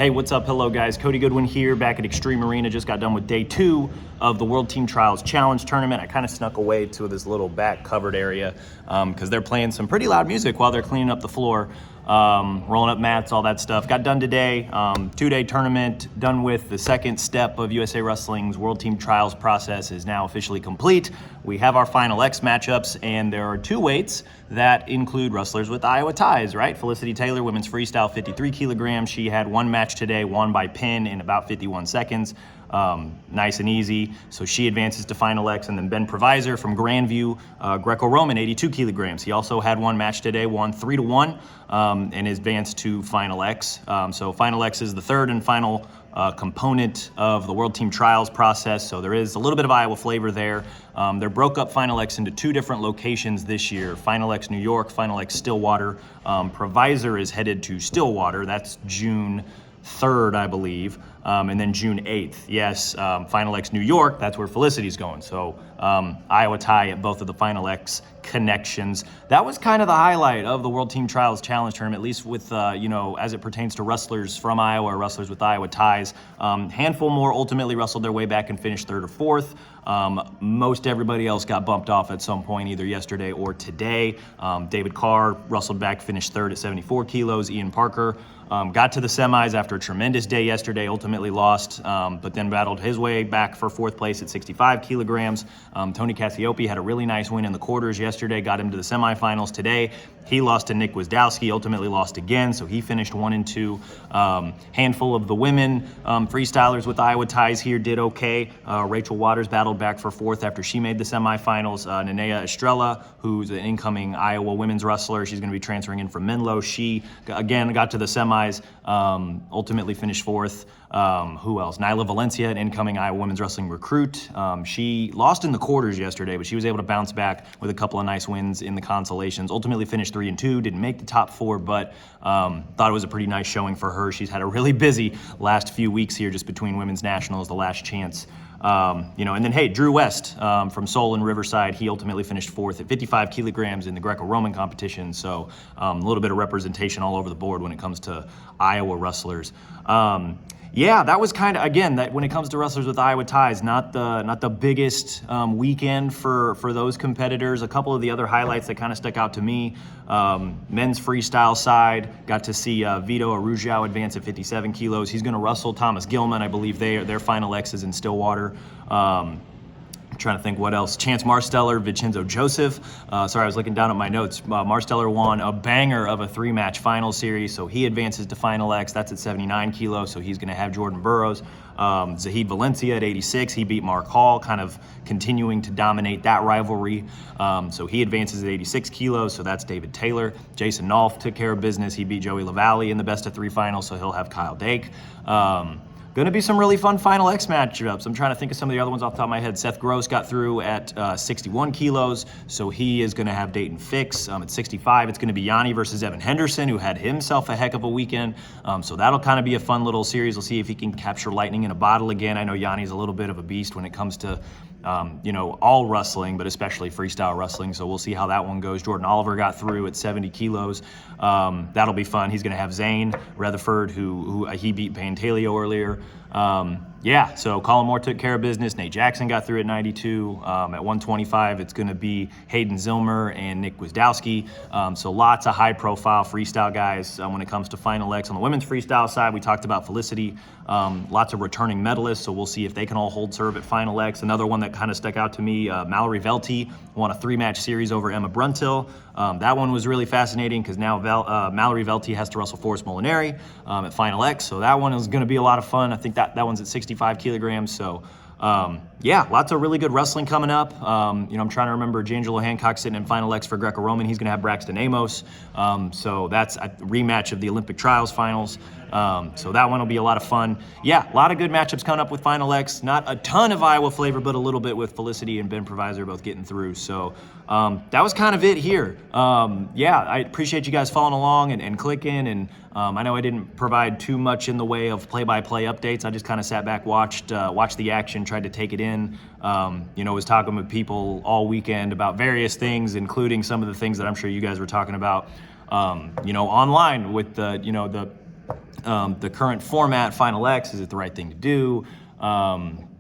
Hey, what's up? Hello, guys. Cody Goodwin here, back at Extreme Arena. Just got done with day 2 of the World Team Trials Challenge Tournament. I kind of snuck away to this little back covered area because they're playing some pretty loud music while they're cleaning up the floor, rolling up mats, all that stuff. Got done today, 2-day tournament, done with the second step of USA Wrestling's World Team Trials process is now officially complete. We have our Final X matchups, and there are 2 weights that include wrestlers with Iowa ties, right? Felicity Taylor, women's freestyle, 53 kilograms. She had one match today, won by pin in about 51 seconds. Nice and easy. So she advances to Final X. And then Ben Provisor from Grandview, Greco-Roman, 82 kilograms. He also had one match today, won 3-1, and advanced to Final X. So Final X is the third and final component of the World Team Trials process. So there is a little bit of Iowa flavor there. They broke up Final X into 2 different locations this year. Final X New York, Final X Stillwater. Provisor is headed to Stillwater. That's June 3rd, I believe, and then June 8th. Yes, Final X New York, that's where Felicity's going. So Iowa tie at both of the Final X connections. That was kind of the highlight of the World Team Trials Challenge Tournament, at least with, as it pertains to wrestlers from Iowa, wrestlers with Iowa ties. Handful more ultimately wrestled their way back and finished 3rd or 4th. Most everybody else got bumped off at some point, either yesterday or today. David Carr wrestled back, finished 3rd at 74 kilos. Ian Parker got to the semis after a tremendous day yesterday, ultimately lost, but then battled his way back for 4th place at 65 kilograms. Tony Cassiope had a really nice win in the quarters yesterday, got him to the semifinals today. He lost to Nick Wisdowski, ultimately lost again, so he finished 1 and 2. Handful of the women freestylers with Iowa ties here did okay. Rachel Waters battled back for 4th after she made the semifinals. Nenea Estrella, who's an incoming Iowa women's wrestler, she's going to be transferring in from Menlo. She, again, got to the semis, ultimately finished 4th. Who else? Nyla Valencia, an incoming Iowa women's wrestling recruit. She lost in the quarters yesterday, but she was able to bounce back with a couple of nice wins in the consolations. Ultimately finished 3 and 2, didn't make the top 4, but thought it was a pretty nice showing for her. She's had a really busy last few weeks here, just between women's nationals, the last chance. And then, hey, Drew West from Seoul and Riverside, he ultimately finished 4th at 55 kilograms in the Greco-Roman competition. So a little bit of representation all over the board when it comes to Iowa wrestlers. Yeah, that was kind of, again, that when it comes to wrestlers with Iowa ties, not the biggest weekend for those competitors. A couple of the other highlights that kind of stuck out to me, men's freestyle side, got to see Vito Arujau advance at 57 kilos. He's going to wrestle Thomas Gilman. I believe their Final X is in Stillwater. Trying to think what else. Chance Marsteller, Vincenzo Joseph. Sorry, I was looking down at my notes. Marsteller won a banger of a 3-match final series, so he advances to Final X. That's at 79 kilos, so he's going to have Jordan Burroughs. Zahid Valencia at 86. He beat Mark Hall, kind of continuing to dominate that rivalry. So he advances at 86 kilos, so that's David Taylor. Jason Nolf took care of business. He beat Joey LaValle in the best-of-3 final, so he'll have Kyle Dake. Going to be some really fun Final X matchups. I'm trying to think of some of the other ones off the top of my head. Seth Gross got through at 61 kilos, so he is going to have Dayton Fix. At 65, it's going to be Yanni versus Evan Henderson, who had himself a heck of a weekend. So that'll kind of be a fun little series. We'll see if he can capture lightning in a bottle again. I know Yanni's a little bit of a beast when it comes to all wrestling, but especially freestyle wrestling. So we'll see how that one goes. Jordan Oliver got through at 70 kilos. That'll be fun. He's going to have Zane Rutherford, who he beat Pantaleo earlier. So Colin Moore took care of business. Nate Jackson got through at 92. At 125, it's going to be Hayden Zilmer and Nick Wisdowski. So lots of high-profile freestyle guys when it comes to Final X. On the women's freestyle side, we talked about Felicity. Lots of returning medalists, so we'll see if they can all hold serve at Final X. Another one that kind of stuck out to me, Mallory Velty won a 3-match series over Emma Bruntill. That one was really fascinating because now Mallory Velty has to wrestle Forrest Molinari at Final X, so that one is going to be a lot of fun. I think that one's at 65 kilograms, so lots of really good wrestling coming up. I'm trying to remember Jangelo Hancock sitting in Final X for Greco-Roman. He's going to have Braxton Amos, so that's a rematch of the Olympic Trials finals. So that one will be a lot of fun. Yeah, a lot of good matchups coming up with Final X. Not a ton of Iowa flavor, but a little bit with Felicity and Ben Provisor both getting through. So that was kind of it here. I appreciate you guys following along and clicking. And I know I didn't provide too much in the way of play-by-play updates. I just kind of sat back, watched the action, tried to take it in. Was talking with people all weekend about various things, including some of the things that I'm sure you guys were talking about, online with the the current format, Final X, is it the right thing to do?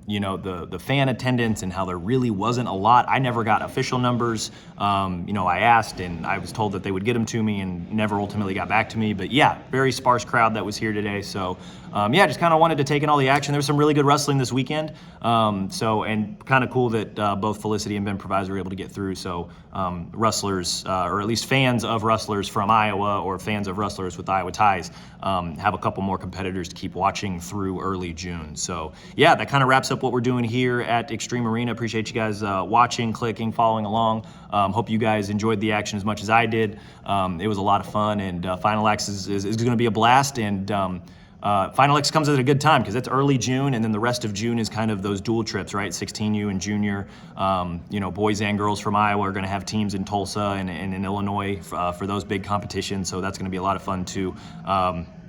You know, the fan attendance and how there really wasn't a lot. I never got official numbers. You know, I asked and I was told that they would get them to me and never ultimately got back to me. But yeah, very sparse crowd that was here today. So yeah, just kind of wanted to take in all the action. There was some really good wrestling this weekend. And kind of cool that both Felicity and Ben Provisor were able to get through. So wrestlers, or at least fans of wrestlers from Iowa or fans of wrestlers with Iowa ties, have a couple more competitors to keep watching through early June. So yeah, that kind of wraps up what we're doing here at Extreme Arena. Appreciate you guys watching, clicking, following along. Hope you guys enjoyed the action as much as I did. It was a lot of fun, and Final X is going to be a blast. And Final X comes at a good time because it's early June, and then the rest of June is kind of those dual trips, right? 16U and junior. You know, boys and girls from Iowa are going to have teams in Tulsa and in Illinois for those big competitions. So that's going to be a lot of fun too.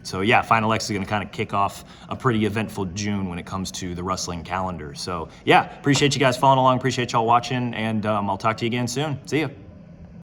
So yeah, Final X is going to kind of kick off a pretty eventful June when it comes to the wrestling calendar. So yeah, appreciate you guys following along. Appreciate y'all watching, and I'll talk to you again soon. See ya.